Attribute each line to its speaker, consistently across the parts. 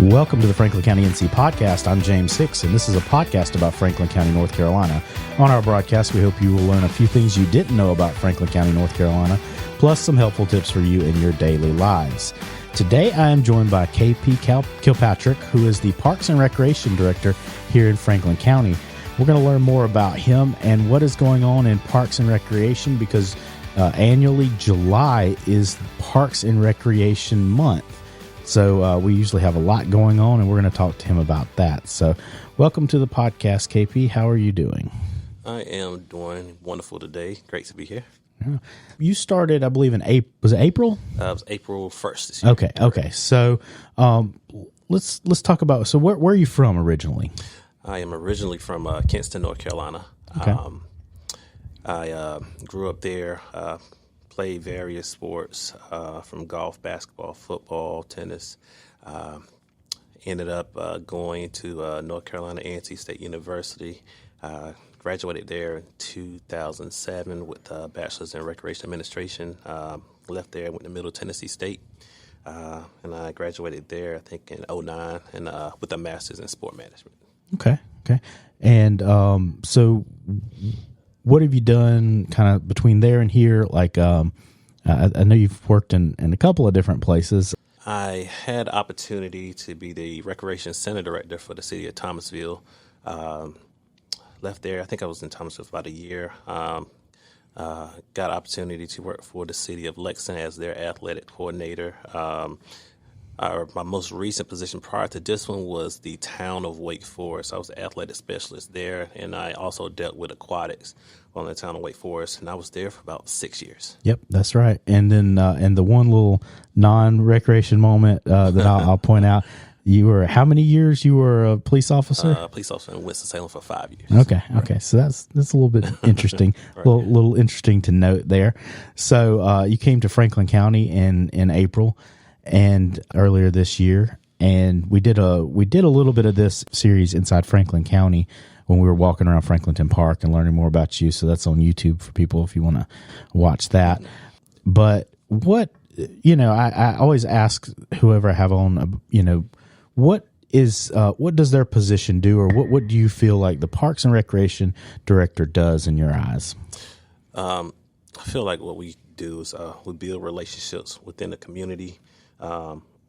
Speaker 1: Welcome to the Franklin County NC Podcast. I'm James Hicks, and this is a podcast about Franklin County, North Carolina. On our broadcast, we hope you will learn a few things you didn't know about Franklin County, North Carolina, plus some helpful tips for you in your daily lives. Today, I am joined by KP Kilpatrick, who is the Parks and Recreation Director here in Franklin County. We're going to learn more about him and what is going on in Parks and Recreation because annually, July is Parks and Recreation Month. So we usually have a lot going on, and we're going to talk to him about that. So welcome to the podcast, KP. How are you doing?
Speaker 2: I am doing wonderful today. Great to be here.
Speaker 1: Yeah. You started, I believe, in April. Was it April?
Speaker 2: It was April 1st this year.
Speaker 1: Okay. So let's talk about, so where are you from originally?
Speaker 2: I am originally from Kinston, North Carolina.
Speaker 1: Okay.
Speaker 2: I grew up there, played various sports from golf, basketball, football, tennis. Ended up going to North Carolina A&T State University. Graduated there in 2007 with a bachelor's in recreation administration. Left there, went to Middle Tennessee State, and I graduated there, I think, in 2009 and with a master's in sport management.
Speaker 1: Okay. And so what have you done kind of between there and here? Like, I know you've worked in a couple of different places.
Speaker 2: I had the opportunity to be the Recreation Center Director for the city of Thomasville. Left there, I think I was in Thomasville for about a year. Got opportunity to work for the city of Lexington as their athletic coordinator. My most recent position prior to this one was the town of Wake Forest. I was an athletic specialist there, and I also dealt with aquatics on the town of Wake Forest, and I was there for about 6 years.
Speaker 1: Yep, that's right. And then and the one little non-recreation moment that I'll point out, you were, how many years you were a police officer?
Speaker 2: Police officer in Winston-Salem for 5 years.
Speaker 1: Okay. So that's a little bit interesting,
Speaker 2: Right.
Speaker 1: little interesting to note there. So you came to Franklin County in April and earlier this year, and we did a little bit of this series inside Franklin County when we were walking around Franklinton Park and learning more about you. So that's on YouTube for people if you want to watch that. But what, I always ask whoever I have on, what does their position do, or what do you feel like the Parks and Recreation Director does in your eyes?
Speaker 2: I feel like what we do is we build relationships within the community,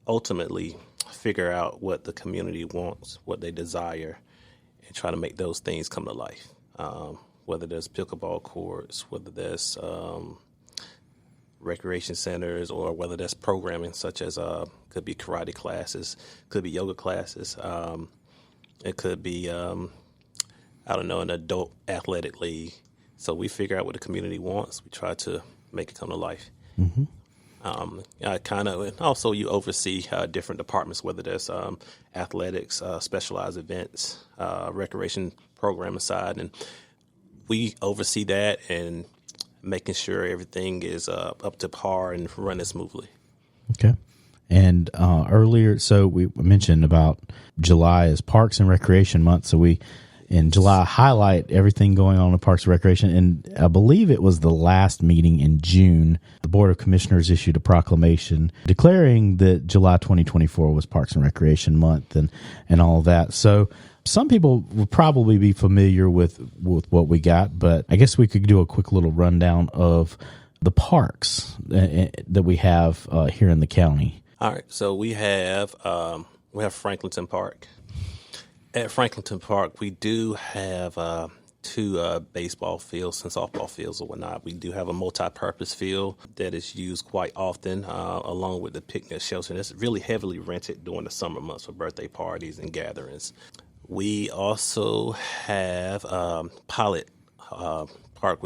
Speaker 2: ultimately figure out what the community wants, what they desire, and try to make those things come to life. Whether there's pickleball courts, whether there's recreation centers, or whether there's programming such as could be karate classes, could be yoga classes, it could be an adult athletic league. So we figure out what the community wants. We try to make it come to life. Mm-hmm. Also you oversee different departments, whether there's athletics, specialized events, recreation programming side, and we oversee that and making sure everything is up to par and running smoothly. Okay.
Speaker 1: And earlier, so we mentioned about July is Parks and Recreation Month. So we, in July, highlight everything going on in Parks and Recreation. And I believe it was the last meeting in June. The Board of Commissioners issued a proclamation declaring that July 2024 was Parks and Recreation Month and all of that. So some people would probably be familiar with what we got, but I guess we could do a quick little rundown of the parks that we have here in the county.
Speaker 2: All right, so we have Franklinton Park. At Franklinton Park, we do have two baseball fields and softball fields or whatnot. We do have a multi-purpose field that is used quite often, along with the picnic shelter. That's really heavily rented during the summer months for birthday parties and gatherings. We also have Pilot Lions Park.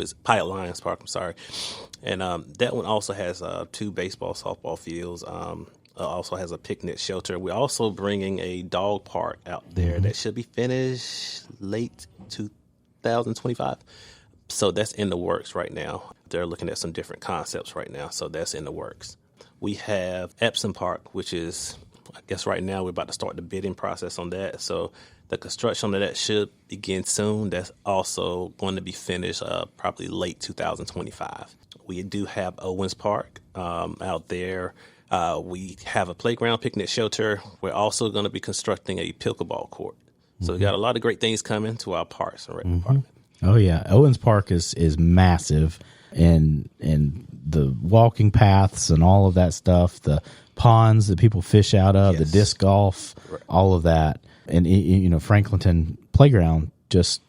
Speaker 2: And that one also has two baseball, softball fields. Also has a picnic shelter. We're also bringing a dog park out there that should be finished late 2025. So that's in the works right now. They're looking at some different concepts right now. So that's in the works. We have Epsom Park, which is, I guess right now we're about to start the bidding process on that. So the construction of that should begin soon. That's also going to be finished probably late 2025. We do have Owens Park out there We have a playground, picnic shelter. We're also going to be constructing a pickleball court. So we got a lot of great things coming to our parks and rec department.
Speaker 1: Oh yeah, Owens Park is massive, and the walking paths and all of that stuff, the ponds that people fish out of, the disc golf, all of that, and Franklinton Playground just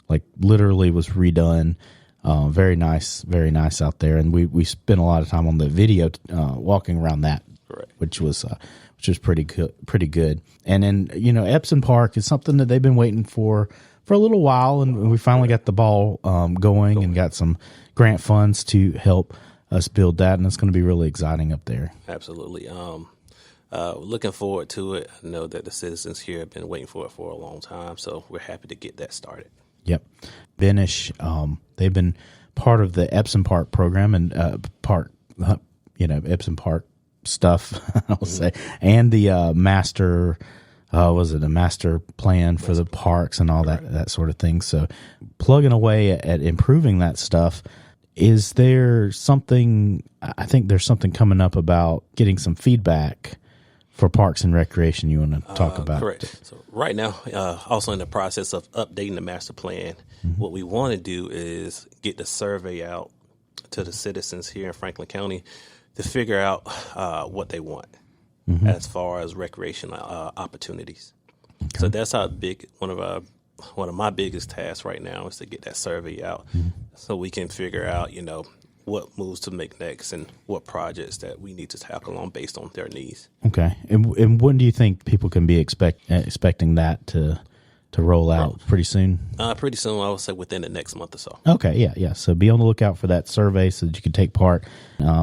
Speaker 1: like literally was redone. Very nice out there, and we spent a lot of time on the video walking around that, which was pretty good. And then Epson Park is something that they've been waiting for a little while, and we finally got the ball going and got some grant funds to help us build that, and it's going to be really exciting up there.
Speaker 2: Absolutely. Looking forward to it. I know that the citizens here have been waiting for it for a long time, so we're happy to get that started.
Speaker 1: Yep. Benish, they've been part of the Epson Park program and Epson Park stuff, I'll say, and the master, was it a master plan for the parks and all that sort of thing. So plugging away at improving that stuff. Is there something, I think there's something coming up about getting some feedback for Parks and Recreation you want to talk about?
Speaker 2: Correct. So right now, also in the process of updating the master plan, what we want to do is get the survey out to the citizens here in Franklin County to figure out what they want as far as recreational opportunities. Okay. So that's our one of my biggest tasks right now is to get that survey out so we can figure out, what moves to make next and what projects that we need to tackle on based on their needs. Okay.
Speaker 1: And when do you think people can be expecting that to roll out? Pretty soon?
Speaker 2: Pretty soon, I would say within the next month or so.
Speaker 1: Okay, yeah. So be on the lookout for that survey so that you can take part,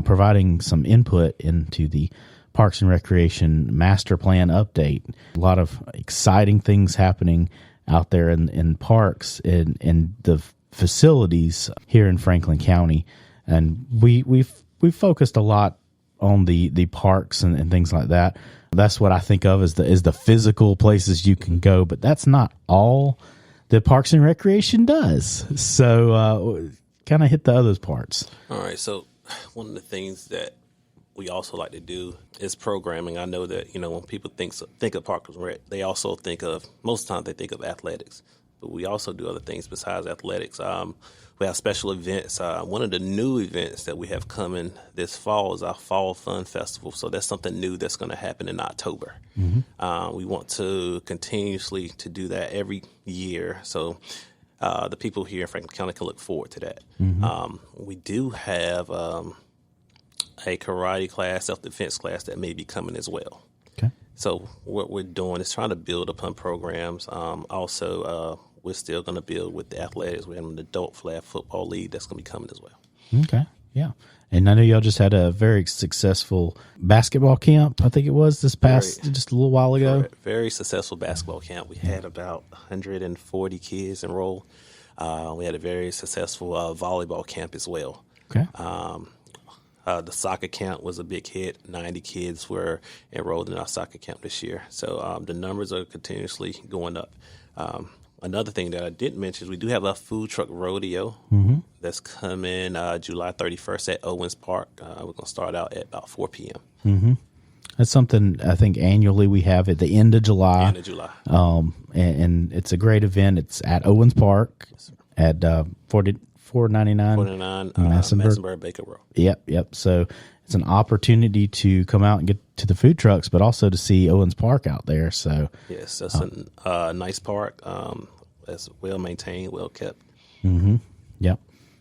Speaker 1: providing some input into the Parks and Recreation Master Plan update. A lot of exciting things happening out there in parks and the facilities here in Franklin County. And we've focused a lot on the parks and things like that. That's what I think of as the physical places you can go, but that's not all that Parks and Recreation does. So kind of hit the other parts.
Speaker 2: All right. So one of the things that we also like to do is programming. I know that, when people think of Parks and Rec, they also most of the time they think of athletics, but we also do other things besides athletics. We have special events. One of the new events that we have coming this fall is our Fall Fun Festival. So that's something new that's going to happen in October. We want to continuously to do that every year. So the people here in Franklin County can look forward to that. We do have a karate class, self-defense class that may be coming as well. Okay. So what we're doing is trying to build upon programs. Also, we're still going to build with the athletics. We have an adult flag football league that's going to be coming as well.
Speaker 1: Okay, yeah. And I know y'all just had a very successful basketball camp, I think it was, just a little while ago.
Speaker 2: Correct. Very successful basketball camp. We had about 140 kids enrolled. We had a very successful volleyball camp as well.
Speaker 1: Okay.
Speaker 2: The soccer camp was a big hit. 90 kids were enrolled in our soccer camp this year. So the numbers are continuously going up. Another thing that I didn't mention is we do have a food truck rodeo that's coming July 31st at Owens Park. We're going to start out at about 4 p.m.
Speaker 1: That's something I think annually we have at the end of July. And it's a great event. It's at Owens Park at 499
Speaker 2: Massenburg Baker Road.
Speaker 1: Yep. So it's an opportunity to come out and get to the food trucks, but also to see Owens Park out there. So
Speaker 2: yes, that's a nice park. That's well maintained, well kept.
Speaker 1: Yep.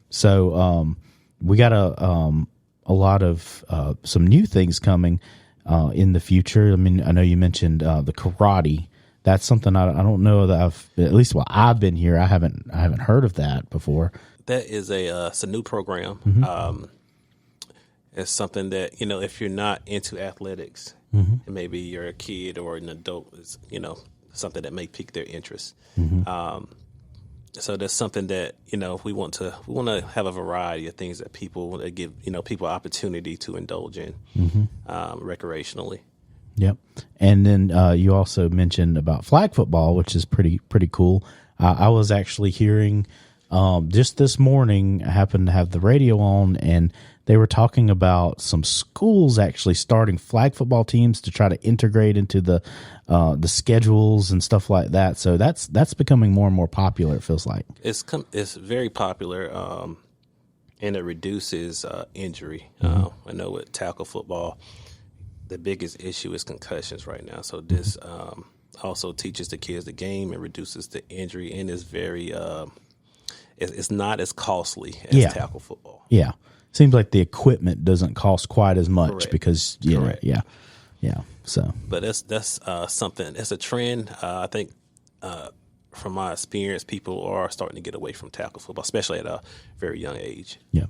Speaker 1: So we got a lot of some new things coming in the future. I mean, I know you mentioned the karate. That's something I don't know that at least while I've been here, I haven't heard of that before.
Speaker 2: That is it's a new program. It's something that, if you're not into athletics, and maybe you're a kid or an adult, is, something that may pique their interest. So that's something that, we want to have a variety of things that give, people opportunity to indulge in recreationally.
Speaker 1: Yep. And then you also mentioned about flag football, which is pretty cool. I was actually hearing just this morning, I happened to have the radio on, and they were talking about some schools actually starting flag football teams to try to integrate into the schedules and stuff like that. So that's becoming more and more popular. It feels like
Speaker 2: it's very popular, and it reduces injury. I know with tackle football, the biggest issue is concussions right now. So this also teaches the kids the game and reduces the injury, and is very it's not as costly as tackle football.
Speaker 1: Yeah. Seems like the equipment doesn't cost quite as much.
Speaker 2: Correct.
Speaker 1: Because So,
Speaker 2: but that's something. It's a trend. I think from my experience, people are starting to get away from tackle football, especially at a very young age.
Speaker 1: Yeah.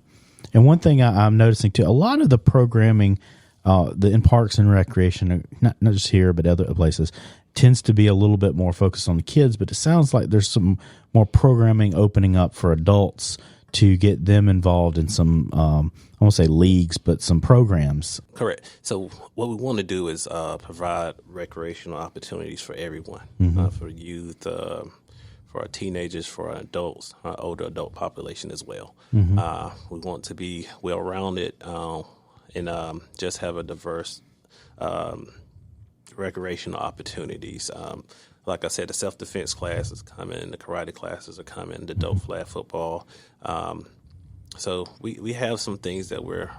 Speaker 1: And one thing I'm noticing too, a lot of the programming, in Parks and Recreation, not just here but other places, tends to be a little bit more focused on the kids. But it sounds like there's some more programming opening up for adults to get them involved in some, I won't say leagues, but some programs.
Speaker 2: Correct. So what we want to do is provide recreational opportunities for everyone, for youth, for our teenagers, for our adults, our older adult population as well. We want to be well-rounded and just have a diverse recreational opportunities. Like I said, the self-defense class is coming, the karate classes are coming, the adult flag football. So we have some things that we're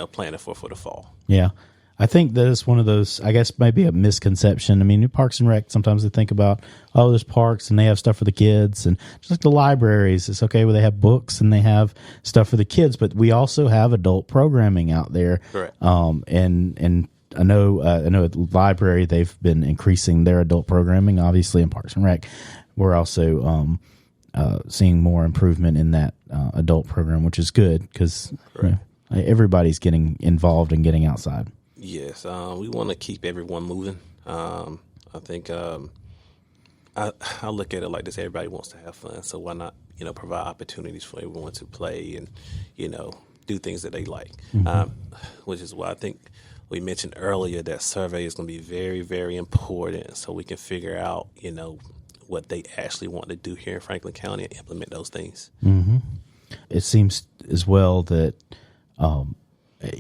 Speaker 2: planning for the fall.
Speaker 1: Yeah. I think that is one of those, I guess, maybe a misconception. I mean, Parks and Rec, sometimes they think about, there's parks and they have stuff for the kids. And just like the libraries, it's okay where they have books and they have stuff for the kids. But we also have adult programming out there.
Speaker 2: Correct.
Speaker 1: And I know at the library, they've been increasing their adult programming, obviously, in Parks and Rec. We're also seeing more improvement in that adult program, which is good because everybody's getting involved and getting outside.
Speaker 2: Yes, we want to keep everyone moving. I think I look at it like this: everybody wants to have fun, so why not, provide opportunities for everyone to play and, do things that they like. Which is why I think we mentioned earlier that survey is going to be very, very important, so we can figure out, what they actually want to do here in Franklin County and implement those things.
Speaker 1: It seems as well that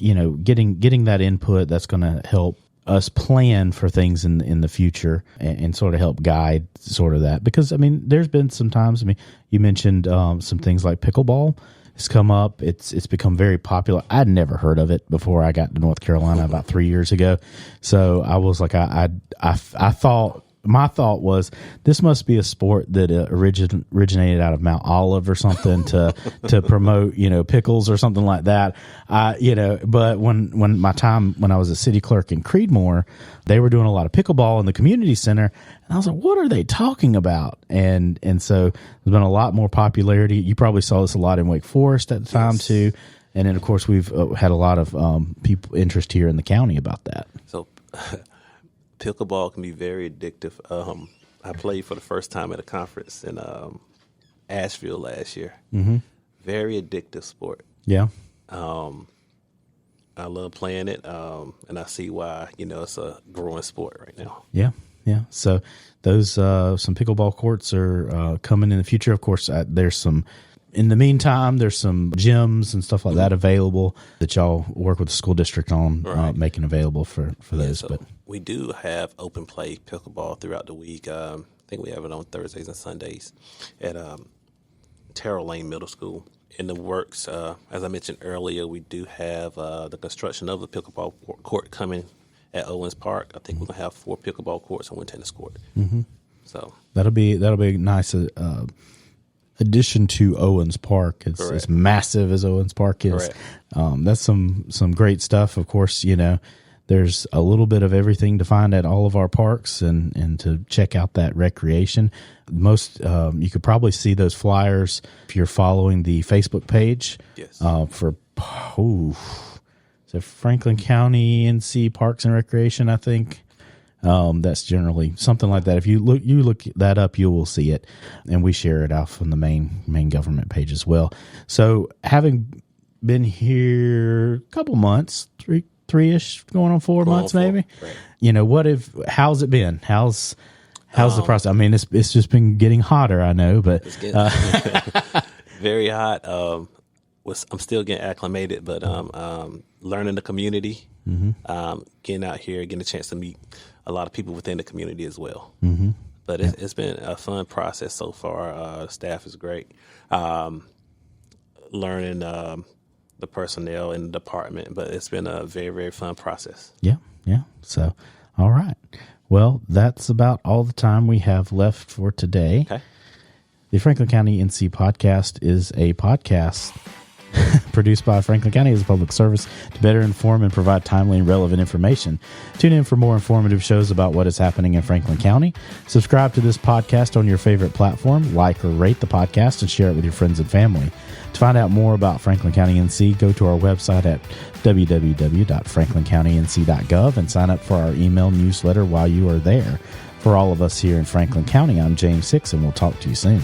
Speaker 1: getting that input, that's going to help us plan for things in the future and sort of help guide sort of that. Because, there's been some times, you mentioned some things like pickleball has come up. It's become very popular. I'd never heard of it before I got to North Carolina about 3 years ago. So I was like, I thought, my thought was, this must be a sport that originated out of Mount Olive or something to promote, pickles or something like that. But when I was a city clerk in Creedmoor, they were doing a lot of pickleball in the community center, and I was like, what are they talking about? And so there's been a lot more popularity. You probably saw this a lot in Wake Forest at the time too. And then of course we've had a lot of people interest here in the county about that.
Speaker 2: So pickleball can be very addictive. I played for the first time at a conference in Asheville last year. Very addictive sport.
Speaker 1: Yeah.
Speaker 2: I love playing it, and I see why, it's a growing sport right now.
Speaker 1: Yeah. Yeah. So those some pickleball courts are coming in the future. Of course, there's some. In the meantime, there's some gyms and stuff like that available that y'all work with the school district on making available for those.
Speaker 2: So
Speaker 1: but
Speaker 2: we do have open play pickleball throughout the week. I think we have it on Thursdays and Sundays at Terrell Lane Middle School. In the works, as I mentioned earlier, we do have the construction of the pickleball court coming at Owens Park. I think we're going to have 4 pickleball courts and 1 tennis court. So that'll
Speaker 1: be a nice addition to Owens Park. It's as massive as Owens Park is. That's some great stuff. Of course, there's a little bit of everything to find at all of our parks and to check out that recreation. Most you could probably see those flyers if you're following the Facebook page.
Speaker 2: Yes.
Speaker 1: So Franklin County NC Parks and Recreation, I think. That's generally something like that. If you look that up, you will see it, and we share it out from the main government page as well. So, having been here a couple months, three-ish, going on 4 months, maybe. Right. How's it been? How's the process? It's just been getting hotter, I know, but
Speaker 2: it's getting very hot. I'm still getting acclimated, but learning the community, getting out here, getting a chance to meet a lot of people within the community as well. But it's been a fun process so far. The staff is great. Learning the personnel in the department, but it's been a very, very fun process.
Speaker 1: Yeah. So, all right. Well, that's about all the time we have left for today.
Speaker 2: Okay.
Speaker 1: The Franklin County NC podcast is a podcast produced by Franklin County as a public service to better inform and provide timely and relevant information. Tune in for more informative shows about what is happening in Franklin County. Subscribe to this podcast on your favorite platform, like or rate the podcast, and share it with your friends and family. To find out more about Franklin County NC, go to our website at www.franklincountync.gov and sign up for our email newsletter while you are there. For all of us here in Franklin County, I'm James Hicks, and we'll talk to you soon.